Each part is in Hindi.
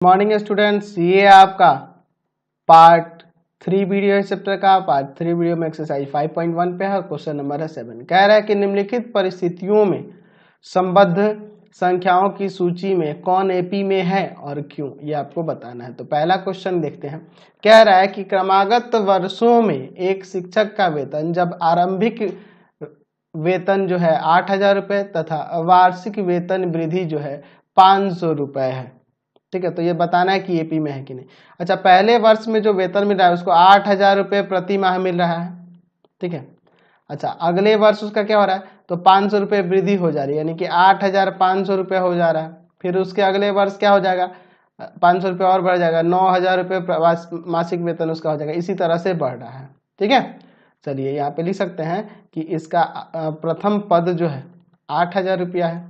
मॉर्निंग स्टूडेंट्स, ये आपका पार्ट 3 वीडियो है चैप्टर का। पार्ट 3 वीडियो में एक्सरसाइज 5.1 पे है। क्वेश्चन नंबर है 7। कह रहा है कि निम्नलिखित परिस्थितियों में संबद्ध संख्याओं की सूची में कौन एपी में है और क्यों, ये आपको बताना है। तो पहला क्वेश्चन देखते हैं। कह रहा है कि क्रमागत वर्षों में एक शिक्षक का वेतन जब आरंभिक वेतन जो है 8,000 रुपये तथा वार्षिक वेतन वृद्धि जो है 500 रुपये है। ठीक है, तो ये बताना है कि एपी में है कि नहीं। अच्छा, पहले वर्ष में जो वेतन मिल रहा है उसको 8,000 रुपये प्रति माह मिल रहा है। ठीक है। अच्छा, अगले वर्ष उसका क्या हो रहा है, तो 500 रुपये वृद्धि हो जा रही है, यानी कि 8,500 रुपये हो जा रहा है। फिर उसके अगले वर्ष क्या हो जाएगा, 500 रुपये और बढ़ जाएगा, 9,000 रुपये मासिक वेतन उसका हो जाएगा। इसी तरह से बढ़ रहा है। ठीक है, चलिए यहाँ पे लिख सकते हैं कि इसका प्रथम पद जो है 8,000 रुपया है।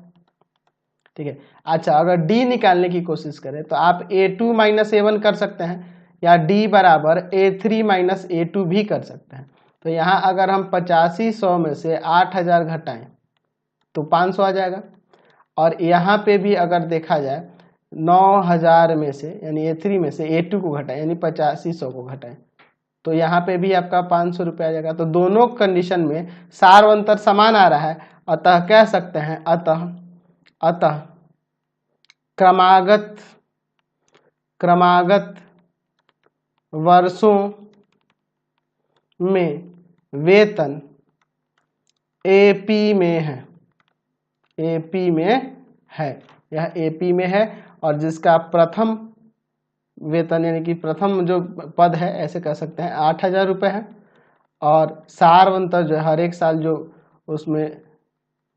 ठीक है। अच्छा, अगर डी निकालने की कोशिश करें तो आप A2 माइनस A1 कर सकते हैं, या डी बराबर A3 माइनस A2 भी कर सकते हैं। तो यहाँ अगर हम 8500 में से 8,000 घटाएं तो 500 आ जाएगा। और यहाँ पे भी अगर देखा जाए 9,000 में से यानी A3 में से A2 को घटाएं यानी 8500 को घटाएं तो यहाँ पे भी आपका 500 रुपये आ जाएगा। तो दोनों कंडीशन में सार अंतर समान आ रहा है। अतः कह सकते हैं अतः क्रमागत वर्षों में वेतन एपी में है। एपी में है, यह एपी में है। और जिसका प्रथम वेतन यानी कि प्रथम जो पद है ऐसे कह सकते हैं 8,000 रुपये है। और सारवंतर जो हर एक साल जो उसमें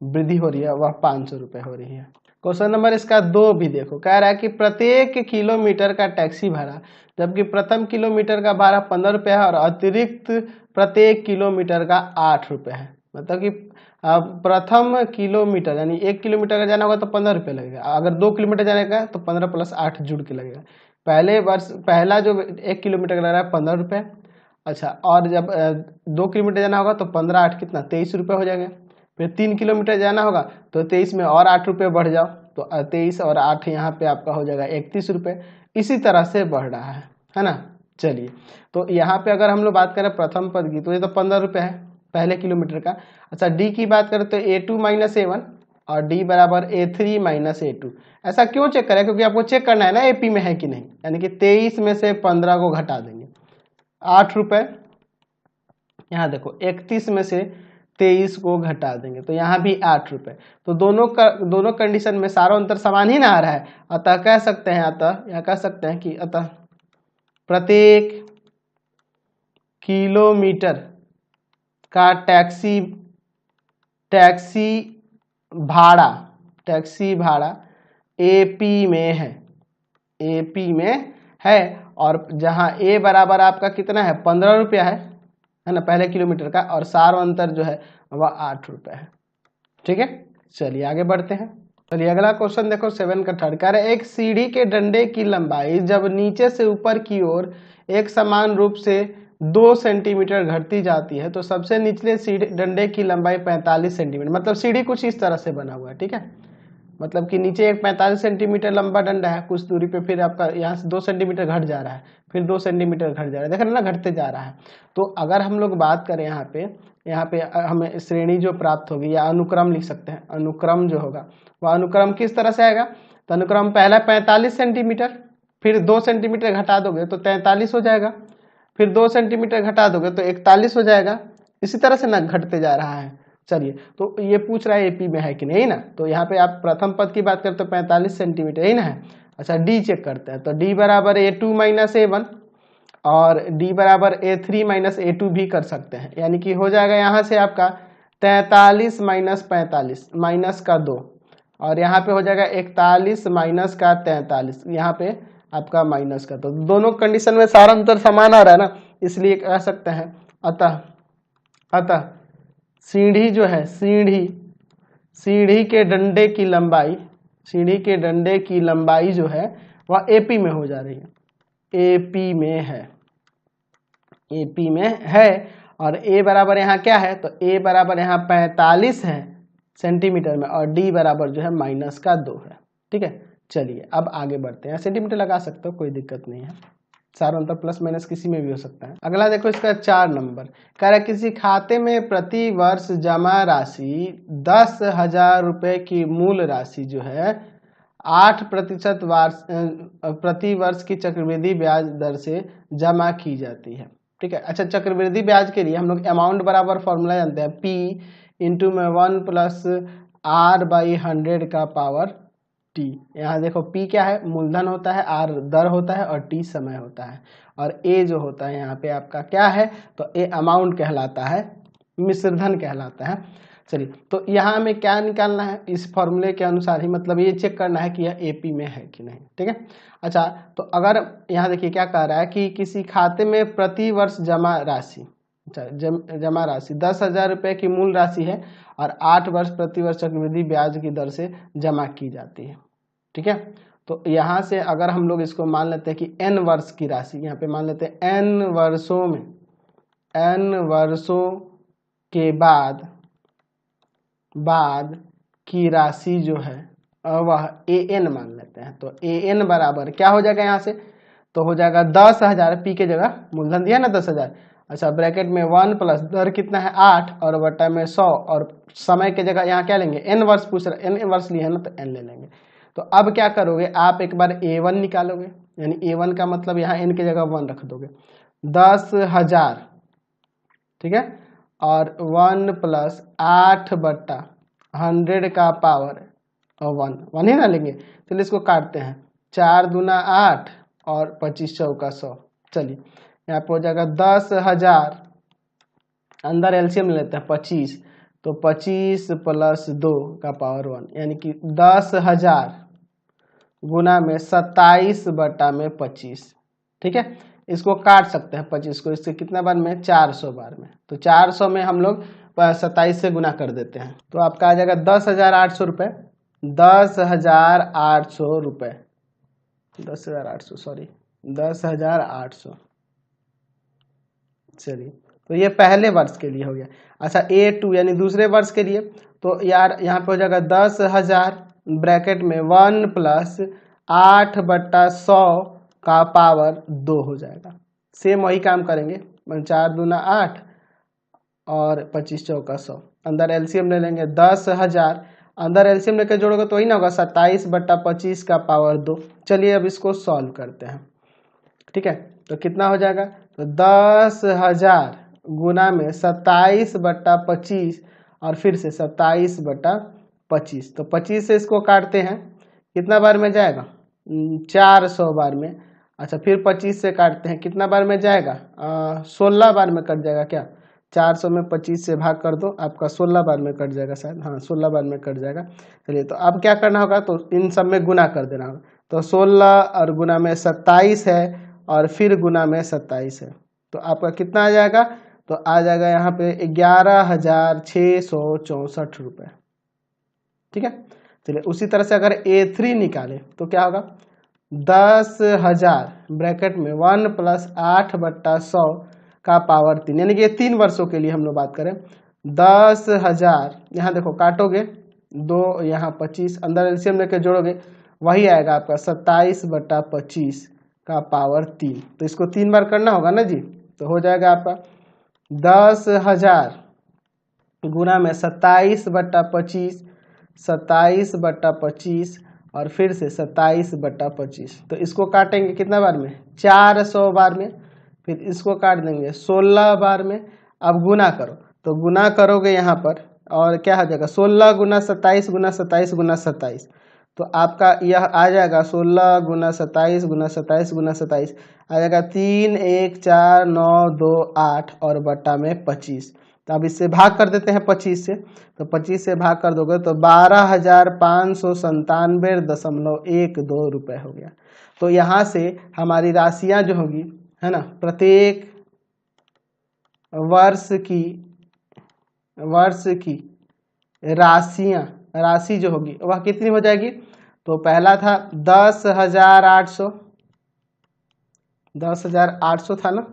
वृद्धि हो रही है वह 500 रुपये हो रही है। क्वेश्चन नंबर इसका 2 भी देखो। कह रहा है कि प्रत्येक किलोमीटर का टैक्सी भाड़ा, जबकि प्रथम किलोमीटर का भाड़ा 15 रुपये है और अतिरिक्त प्रत्येक किलोमीटर का 8 रुपये है। मतलब कि प्रथम किलोमीटर यानी 1 किलोमीटर का जाना होगा तो 15 रुपये लगेगा। अगर 2 किलोमीटर जाने का तो 15 + 8 जुड़ के लगेगा। पहला जो 1 किलोमीटर का लग रहा है 15 रुपये। अच्छा, और जब 2 किलोमीटर जाना होगा तो 15 8 कितना 23 रुपये हो जाएंगे। फिर 3 किलोमीटर जाना होगा तो 23 में और 8 रुपये बढ़ जाओ तो 23 और 8 यहाँ पे आपका हो जाएगा 31 रुपये। इसी तरह से बढ़ रहा है ना। चलिए, तो यहाँ पे अगर हम लोग बात करें प्रथम पद की तो ये तो 15 रुपये है पहले किलोमीटर का। अच्छा, डी की बात करें तो A2 माइनस A1 और डी बराबर A3 माइनस A2। ऐसा क्यों चेक करें, क्योंकि आपको चेक करना है ना एपी में है कि नहीं। यानी कि 23 में से 15 को घटा देंगे 8 रुपये। यहाँ देखो 31 में से 23 को घटा देंगे तो यहाँ भी 8 रुपये। तो दोनों कंडीशन में सारा अंतर समान ही ना आ रहा है। अतः कह सकते हैं यहाँ कह सकते हैं कि अतः प्रत्येक किलोमीटर का टैक्सी भाड़ा एपी में है। एपी में है। और जहाँ ए बराबर आपका कितना है 15 रुपया है ना पहले किलोमीटर का, और सार अंतर जो है वह 8 रुपये है। ठीक है, चलिए आगे बढ़ते हैं। चलिए अगला क्वेश्चन देखो 7 का थर्ड। कह रहा है एक सीढ़ी के डंडे की लंबाई जब नीचे से ऊपर की ओर एक समान रूप से 2 सेंटीमीटर घटती जाती है तो सबसे निचले सीढ़ी डंडे की लंबाई 45 सेंटीमीटर। मतलब सीढ़ी कुछ इस तरह से बना हुआ है। ठीक है, मतलब कि नीचे एक 45 सेंटीमीटर लंबा डंडा है, कुछ दूरी पे फिर आपका यहाँ से 2 सेंटीमीटर घट जा रहा है, फिर 2 सेंटीमीटर घट जा रहा है, देख रहे हैं ना, घटते जा रहा है। तो अगर हम लोग बात करें यहाँ पे हमें श्रेणी जो प्राप्त होगी या अनुक्रम लिख सकते हैं। अनुक्रम जो होगा वह अनुक्रम किस तरह से आएगा, तो अनुक्रम पहला 45 सेंटीमीटर, फिर 2 सेंटीमीटर घटा दोगे तो 43 हो जाएगा, फिर 2 सेंटीमीटर घटा दोगे तो 41 हो जाएगा। इसी तरह से ना घटते जा रहा है। चलिए, तो ये पूछ रहा है एपी में है कि नहीं ना। तो यहाँ पे आप प्रथम पद की बात करते तो 45 सेंटीमीटर ही ना है। अच्छा, डी चेक करते हैं तो डी बराबर A2 माइनस A1 और डी बराबर A3 माइनस A2 भी कर सकते हैं। यानी कि हो जाएगा यहाँ से आपका 43 माइनस 45 माइनस का 2, और यहाँ पे हो जाएगा 41 माइनस का 43, यहाँ पे आपका माइनस का। तो दोनों कंडीशन में सारा अंतर समान आ रहा है ना, इसलिए कह सकते हैं अतः सीढ़ी जो है सीढ़ी के डंडे की लंबाई जो है वह एपी में हो जा रही है। एपी में है और ए बराबर यहाँ क्या है, तो ए बराबर यहाँ 45 है सेंटीमीटर में और डी बराबर जो है -2 है। ठीक है, चलिए अब आगे बढ़ते हैं, सेंटीमीटर लगा सकते हो, कोई दिक्कत नहीं है, सारा अंतर प्लस माइनस किसी में भी हो सकता है। अगला देखो इसका 4 नंबर, कह रहा है किसी खाते में प्रति वर्ष जमा राशि 10,000 रुपये की मूल राशि जो है 8% प्रति वर्ष की चक्रवृद्धि ब्याज दर से जमा की जाती है। ठीक है, अच्छा चक्रवृद्धि ब्याज के लिए हम लोग अमाउंट बराबर फॉर्मूला जानते हैं, P इंटू में 1 प्लस R/100 का पावर T। यहाँ देखो P क्या है, मूलधन होता है, R दर होता है और T समय होता है, और A जो होता है यहाँ पे आपका क्या है, तो A अमाउंट कहलाता है, मिश्रधन कहलाता है। चलिए तो यहाँ हमें क्या निकालना है, इस फॉर्मूले के अनुसार ही, मतलब ये चेक करना है कि यह AP में है कि नहीं। ठीक है, अच्छा तो अगर यहाँ देखिए क्या कह रहा है कि किसी खाते में प्रति वर्ष जमा राशि, जमा राशि 10,000 रुपये की मूल राशि है और 8 वर्ष प्रति वर्ष चक्रवृद्धि ब्याज की दर से जमा की जाती है। ठीक है, तो यहाँ से अगर हम लोग इसको मान लेते हैं कि n वर्ष की राशि, यहाँ पे मान लेते हैं n वर्षों में, n वर्षों के बाद की राशि जो है वह an मान लेते हैं। तो an बराबर क्या हो जाएगा यहाँ से, तो हो जाएगा 10,000, P के जगह मूलधन दिया ना 10,000, अच्छा ब्रैकेट में 1 प्लस दर कितना है 8 और बटा में 100, और समय के जगह यहाँ क्या लेंगे, n वर्ष पूछ रहा है, n वर्ष लिए है ना तो n ले लेंगे। तो अब क्या करोगे, आप एक बार A1 निकालोगे, यानी A1 का मतलब यहाँ n की जगह 1 रख दोगे, 10,000, ठीक है, और 1 प्लस 8/100 का पावर 1 ही ना लेंगे। चलिए इसको काटते हैं, 4 दूना 8 और 25 चौका 100। चलिए यहाँ पे हो जाएगा 10,000, अंदर एलसीएम लेते हैं 25, तो 25 प्लस 2 का पावर 1, यानी कि 10,000 गुना में 27/25। ठीक है, इसको काट सकते हैं 25 को, इससे कितना बार में 400 बार में, तो 400 में हम लोग 27 से गुना कर देते हैं, तो आपका आ जाएगा 10,800 रुपये, 10,800 रुपये, 10,800 सॉरी 10,800। चलिए तो ये पहले वर्ष के लिए हो गया। अच्छा A2 यानी दूसरे वर्ष के लिए, तो यार यहाँ पे हो जाएगा 10,000 ब्रैकेट में 1 प्लस 8/100 का पावर 2 हो जाएगा। सेम वही काम करेंगे, 4 दूना 8 और 25 चौका 100, अंदर एलसीएम ले लेंगे 10,000, अंदर एलसीएम लेकर जोड़ोगे तो वही ना होगा 27/25 का पावर 2। चलिए अब इसको सॉल्व करते हैं। ठीक है, तो कितना हो जाएगा, तो 10,000 गुना में 27/25 और फिर से 27/25, तो 25 से इसको काटते हैं, कितना बार में जाएगा 400 बार में। अच्छा फिर 25 से काटते हैं, कितना बार में जाएगा 16 बार में कट जाएगा क्या, 400 में 25 से भाग कर दो, आपका 16 बार में कट जाएगा शायद, हाँ 16 बार में कट जाएगा। चलिए तो अब क्या करना होगा, तो इन सब में गुना कर देना होगा, तो 16 और गुना में 27 है और फिर गुना में 27 है, तो आपका कितना आ जाएगा, तो आ जाएगा यहाँ पे 11,664 रुपये। ठीक है, चलिए उसी तरह से अगर A3 निकाले तो क्या होगा, 10,000 ब्रैकेट में 1 प्लस 8/100 का पावर 3, यानी कि ये 3 वर्षों के लिए हम लोग बात करें। 10,000 यहाँ देखो काटोगे 2 यहाँ 25, अंदर एलसीएम लेके जोड़ोगे वही आएगा आपका 27/25 का पावर 3, तो इसको 3 बार करना होगा ना जी, तो हो जाएगा आपका 10,000 गुना में 27/25, 27/25 और फिर से 27/25, तो इसको काटेंगे कितना बार में 400 बार में, फिर इसको काट देंगे 16 बार में। अब गुना करो, तो गुना करोगे यहाँ पर और क्या हो जाएगा 16 गुना 27 गुना 27 गुना 27, तो आपका यह आ जाएगा 16 गुना 27 गुना 27 गुना 27 आ जाएगा 3, 1, 4, 9, 2, 8 और बटा में 25। तो अब इससे भाग कर देते हैं 25 से, तो 25 से भाग कर दोगे तो 12,597.12 रुपये हो गया। तो यहाँ से हमारी राशियाँ जो होगी है ना, प्रत्येक वर्ष की राशि जो होगी वह कितनी हो जाएगी, तो पहला था 10,800 था ना,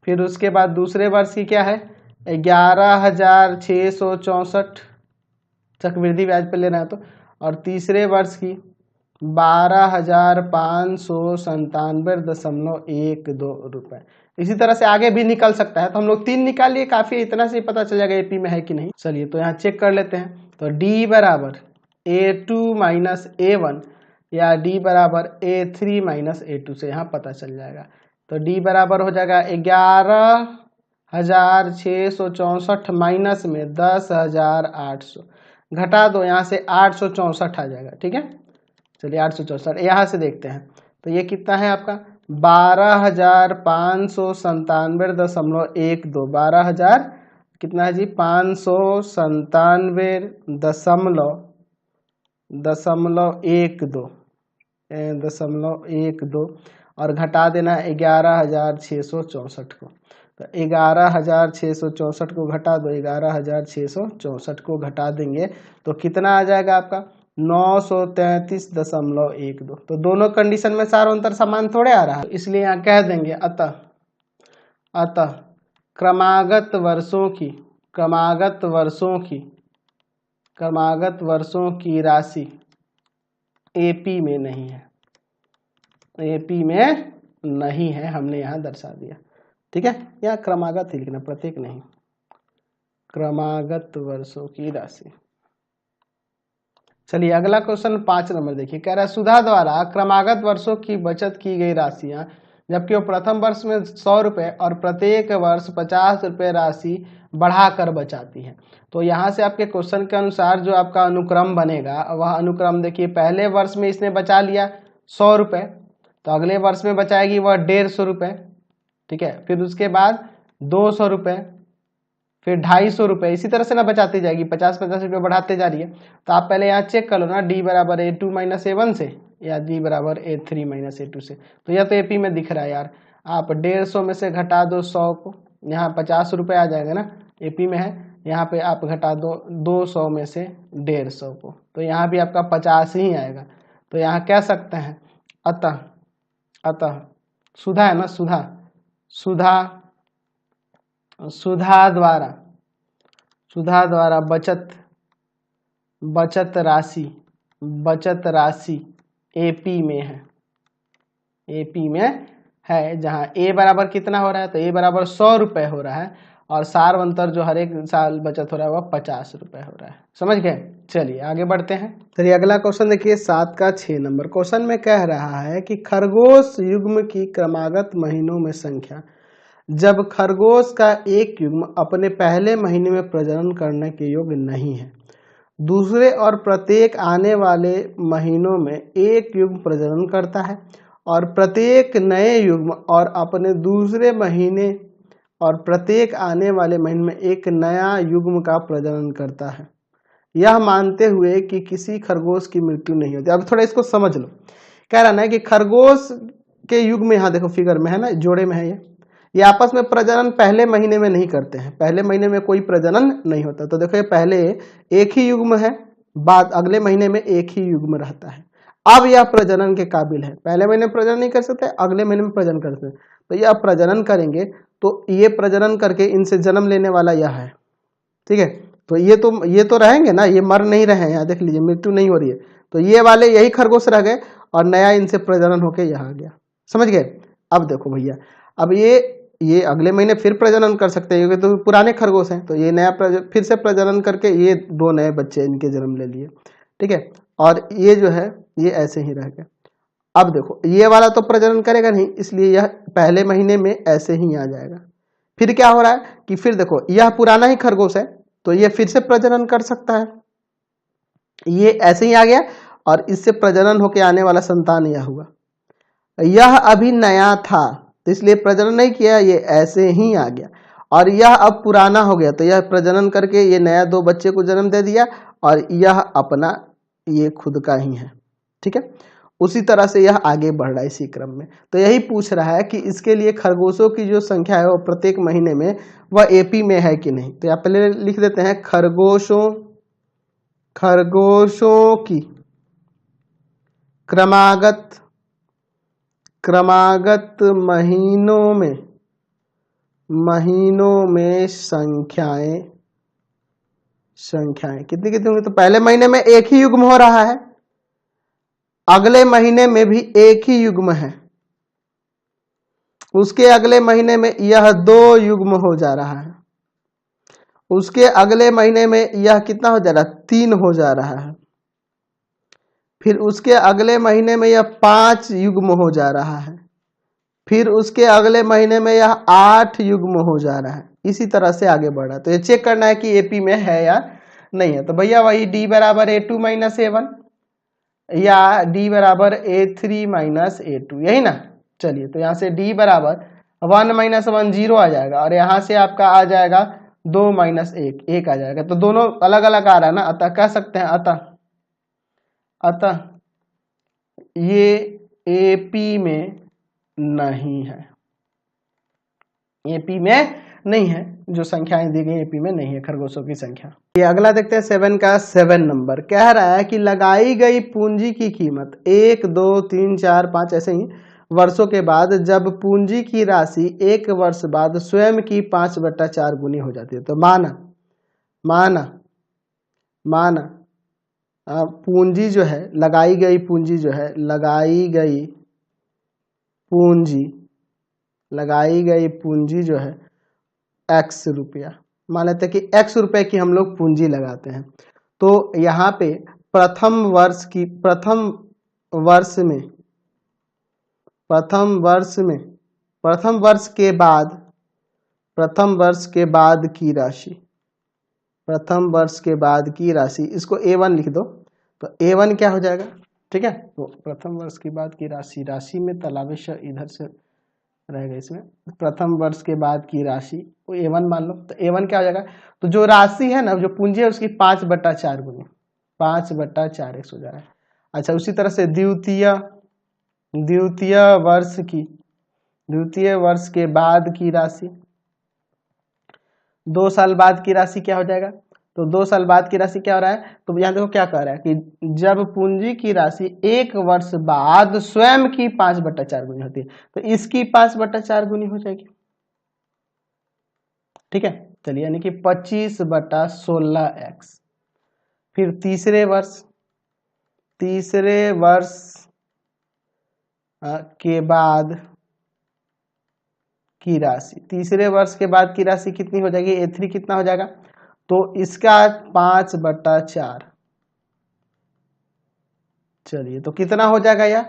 फिर उसके बाद दूसरे वर्ष की क्या है 11,664 चक्रवृद्धि ब्याज पे लेना है तो, और तीसरे वर्ष की 12,597.12 रुपए। इसी तरह से आगे भी निकल सकता है, तो हम लोग 3 निकाल लिए, काफी है, इतना से पता चल जाएगा एपी में है कि नहीं। चलिए तो यहाँ चेक कर लेते हैं। तो डी बराबर A2 माइनस A1 या डी बराबर A3 माइनस A2 से यहाँ पता चल जाएगा। तो डी बराबर हो जाएगा 11,664 माइनस में 10,800, घटा दो यहाँ से 864 आ जाएगा। ठीक है, चलिए 864 यहाँ से देखते हैं। तो ये कितना है आपका 12,597.12, 12,000 कितना है जी 597.12 और घटा देना है 11,664 को। तो 11,664 को घटा दो, 11,664 को घटा देंगे तो कितना आ जाएगा आपका 933.12। तो दोनों कंडीशन में सार अंतर समान थोड़े आ रहा है, इसलिए यहाँ कह देंगे अतः क्रमागत वर्षों की राशि एपी में नहीं है, एपी में नहीं है, हमने यहाँ दर्शा दिया। ठीक है, यहाँ क्रमागत ही लिखना, प्रत्येक नहीं, क्रमागत वर्षों की राशि। चलिए अगला क्वेश्चन 5 नंबर देखिए, कह रहा है सुधा द्वारा क्रमागत वर्षों की बचत की गई राशियां, जबकि वो प्रथम वर्ष में 100 रुपये और प्रत्येक वर्ष 50 रुपये राशि बढ़ाकर बचाती है। तो यहाँ से आपके क्वेश्चन के अनुसार जो आपका अनुक्रम बनेगा वह अनुक्रम देखिए, पहले वर्ष में इसने बचा लिया 100 रुपये, तो अगले वर्ष में बचाएगी वह 150 रुपये। ठीक है, फिर उसके बाद 200 रुपये, फिर 250 रुपये, इसी तरह से ना बचाती जाएगी, 50-50 रुपये बढ़ाते जा रही है। तो आप पहले यहाँ चेक कर लो ना, डी बराबर A2 माइनस A1 से या डी बराबर A3 माइनस A2 से। तो यह तो एपी में दिख रहा है यार, आप 150 में से घटा दो 100 को, यहाँ 50 रुपये आ जाएगा ना, एपी में है, यहाँ पे आप घटा दो 200 में से 150 को, तो यहाँ भी आपका 50 ही आएगा। तो यहाँ कह सकते हैं अतः सुधा है ना, सुधा द्वारा बचत राशि एपी में है, जहाँ ए बराबर कितना हो रहा है, तो ए बराबर 100 रुपये हो रहा है और सार अंतर जो हर एक साल बचत हो रहा है वह 50 रुपये हो रहा है। समझ गए, चलिए आगे बढ़ते हैं। चलिए अगला क्वेश्चन देखिए 7 का 6 नंबर क्वेश्चन में कह रहा है कि खरगोश युग्म की क्रमागत महीनों में संख्या, जब खरगोश का एक युग्म अपने पहले महीने में प्रजनन करने के योग्य नहीं है, दूसरे और प्रत्येक आने वाले महीनों में एक युग्म प्रजनन करता है और प्रत्येक नए युग्म और अपने दूसरे महीने और प्रत्येक आने वाले महीने में एक नया युग्म का प्रजनन करता है, यह मानते हुए कि किसी खरगोश की मृत्यु नहीं होती। अब थोड़ा इसको समझ लो, कह रहा है कि खरगोश के युग्म, यहाँ देखो फिगर में है ना, जोड़े में है, ये आपस में प्रजनन पहले महीने में नहीं करते हैं, पहले महीने में कोई प्रजनन नहीं होता। तो देखो ये पहले एक ही युग्म है, बाद अगले महीने में एक ही युग्म रहता है। अब यह प्रजनन के काबिल है, पहले महीने में प्रजनन नहीं कर सकते, अगले महीने में प्रजनन कर सकते, तो यह प्रजनन करेंगे, तो ये प्रजनन करके इनसे जन्म लेने वाला यह है। ठीक है, तो ये तो रहेंगे ना, ये मर नहीं रहे हैं, यहाँ देख लीजिए मृत्यु नहीं हो रही है, तो ये वाले यही खरगोश रह गए और नया इनसे प्रजनन होके यहाँ आ गया। समझ गए। अब देखो भैया, अब ये अगले महीने फिर प्रजनन कर सकते हैं क्योंकि तो पुराने खरगोश हैं, तो ये नया फिर से प्रजनन करके ये 2 नए बच्चे इनके जन्म ले लिए। ठीक है, और ये जो है ये ऐसे ही रह गए। अब देखो ये वाला तो प्रजनन करेगा नहीं, इसलिए यह पहले महीने में ऐसे ही आ जाएगा। फिर क्या हो रहा है कि फिर देखो यह पुराना ही खरगोश है, तो ये फिर से प्रजनन कर सकता है, ये ऐसे ही आ गया और इससे प्रजनन होके आने वाला संतान यह हुआ। यह अभी नया था तो इसलिए प्रजनन नहीं किया, ये ऐसे ही आ गया, और यह अब पुराना हो गया तो यह प्रजनन करके ये नया 2 बच्चे को जन्म दे दिया और यह अपना ये खुद का ही है। ठीक है, उसी तरह से यह आगे बढ़ रहा है इसी क्रम में। तो यही पूछ रहा है कि इसके लिए खरगोशों की जो संख्या है वो प्रत्येक महीने में वह एपी में है कि नहीं। तो यहाँ पहले लिख देते हैं खरगोशों की क्रमागत महीनों में संख्याएं कितनी कितनी होंगी। तो पहले महीने में एक ही युग्म हो रहा है, अगले महीने में भी एक ही युग्म है, उसके अगले महीने में यह 2 युग्म हो जा रहा है, उसके अगले महीने में यह कितना हो जा रहा है, 3 हो जा रहा है, फिर उसके अगले महीने में यह 5 युग्म हो जा रहा है, फिर उसके अगले महीने में यह 8 युग्म हो जा रहा है। इसी तरह से आगे बढ़ रहा है। तो ये चेक करना है कि एपी में है या नहीं है। तो भैया वही डी बराबर A2 माइनस A1 या डी बराबर A3 माइनस A2, यही ना। चलिए तो यहाँ से डी बराबर 1 माइनस 1 0 आ जाएगा, और यहाँ से आपका आ जाएगा 2 माइनस 1 1 आ जाएगा। तो दोनों अलग अलग आ रहा है ना, अतः कह सकते हैं अतः ये एपी में नहीं है, एपी में नहीं है। जो संख्याएं दी गई एपी में नहीं है, खरगोशों की संख्या। ये अगला देखते हैं 7 का 7 नंबर कह रहा है कि लगाई गई पूंजी की कीमत 1 2 3 4 5 ऐसे ही वर्षों के बाद जब पूंजी की राशि 1 वर्ष बाद स्वयं की 5/4 गुनी हो जाती है। तो माना पूंजी जो है, लगाई गई पूंजी जो है, लगाई गई पूंजी जो है x रुपया, मान लेते हैं कि x रुपए की हम लोग पूंजी लगाते हैं। तो यहाँ पे प्रथम वर्ष के बाद की राशि इसको A1 लिख दो। तो A1 क्या हो जाएगा, ठीक है। तो प्रथम वर्ष के बाद की राशि में तालाबेश इधर से रहेगा, इसमें प्रथम वर्ष के बाद की राशि वो A1 मान लो। तो A1 क्या हो जाएगा, तो जो राशि है ना, जो पूंजी है उसकी 5/4 गुनी 5/4x हो जाएगा। अच्छा, उसी तरह से द्वितीय वर्ष के बाद की राशि, 2 साल बाद की राशि क्या हो जाएगा। तो 2 साल बाद की राशि क्या हो रहा है, तो यहाँ देखो क्या कह रहा है कि जब पूंजी की राशि 1 वर्ष बाद स्वयं की 5/4 गुनी होती है, तो इसकी 5/4 गुनी हो जाएगी, ठीक है। चलिए, यानी कि 25/16x। फिर तीसरे वर्ष के बाद की राशि, तीसरे वर्ष के बाद की राशि कितनी हो जाएगी, A3 कितना हो जाएगा, तो इसका 5/4। चलिए, तो कितना हो जाएगा यह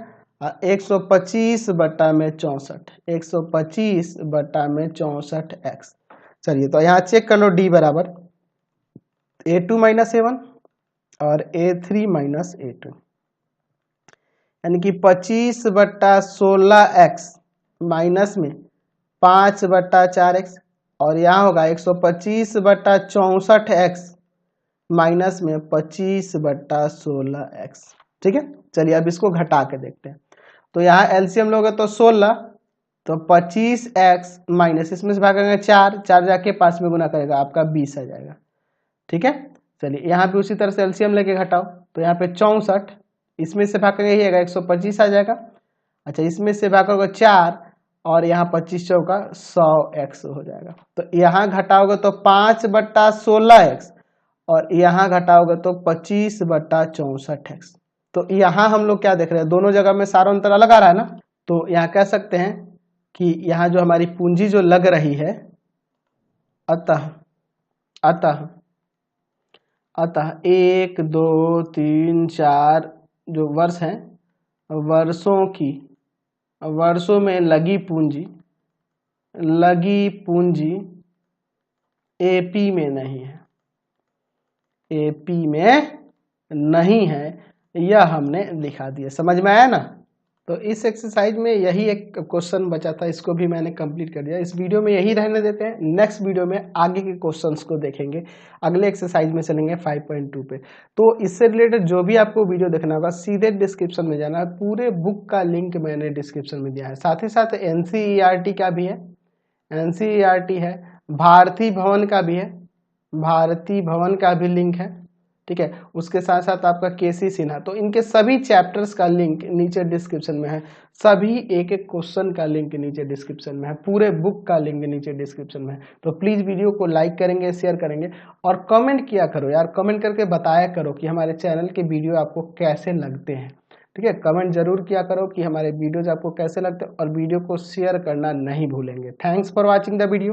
125/64, 125/64x। चलिए, तो यहाँ चेक कर लो, डी बराबर A2 माइनस A1 और A3 माइनस A2, यानी कि 25/16x माइनस में 5/4x, और यहाँ होगा 125/64x माइनस में 25/16x, ठीक है। चलिए, अब इसको घटा के देखते हैं। तो यहाँ एलसीएम लोगे तो 16, तो 25x माइनस इसमें से भागेंगे 4 जाके 5 में गुना करेगा, आपका 20 आ जाएगा, ठीक है। चलिए, यहाँ पे उसी तरह से एलसीएम लेके घटाओ, तो यहाँ पे 64, इसमें से भागेंगे यही आएगा 125 आ जाएगा। अच्छा, इसमें से भागोगे 4 और यहाँ 25 चौका 100x हो जाएगा। तो यहाँ घटाओगे तो 5/16x और यहाँ घटाओगे तो 25/64x। तो यहाँ हम लोग क्या देख रहे हैं, दोनों जगह में सारा अंतर अलग आ रहा है ना। तो यहाँ कह सकते हैं कि यहाँ जो हमारी पूंजी जो लग रही है, अतः 1 2 3 4 जो वर्ष हैं, वर्षों में लगी पूंजी एपी में नहीं है, एपी में नहीं है, यह हमने दिखा दिया। समझ में आया ना। तो इस एक्सरसाइज में यही एक क्वेश्चन बचा था, इसको भी मैंने कंप्लीट कर दिया। इस वीडियो में यही रहने देते हैं, नेक्स्ट वीडियो में आगे के क्वेश्चंस को देखेंगे। अगले एक्सरसाइज में चलेंगे 5.2 पे। तो इससे रिलेटेड जो भी आपको वीडियो देखना होगा, सीधे डिस्क्रिप्शन में जाना है, पूरे बुक का लिंक मैंने डिस्क्रिप्शन में दिया है। साथ ही साथ NCERT का भी है, NCERT है, भारती भवन का भी है, भारती भवन का भी लिंक है, ठीक है। उसके साथ साथ आपका KC सिन्हा, तो इनके सभी चैप्टर्स का लिंक नीचे डिस्क्रिप्शन में है। सभी एक एक क्वेश्चन का लिंक नीचे डिस्क्रिप्शन में है, पूरे बुक का लिंक नीचे डिस्क्रिप्शन में है। तो प्लीज वीडियो को लाइक करेंगे, शेयर करेंगे और कमेंट किया करो यार, कमेंट करके बताया करो कि हमारे चैनल के वीडियो आपको कैसे लगते हैं। ठीक है, कमेंट जरूर किया करो कि हमारे वीडियोज आपको कैसे लगते हैं और वीडियो को शेयर करना नहीं भूलेंगे। Thanks for watching the video.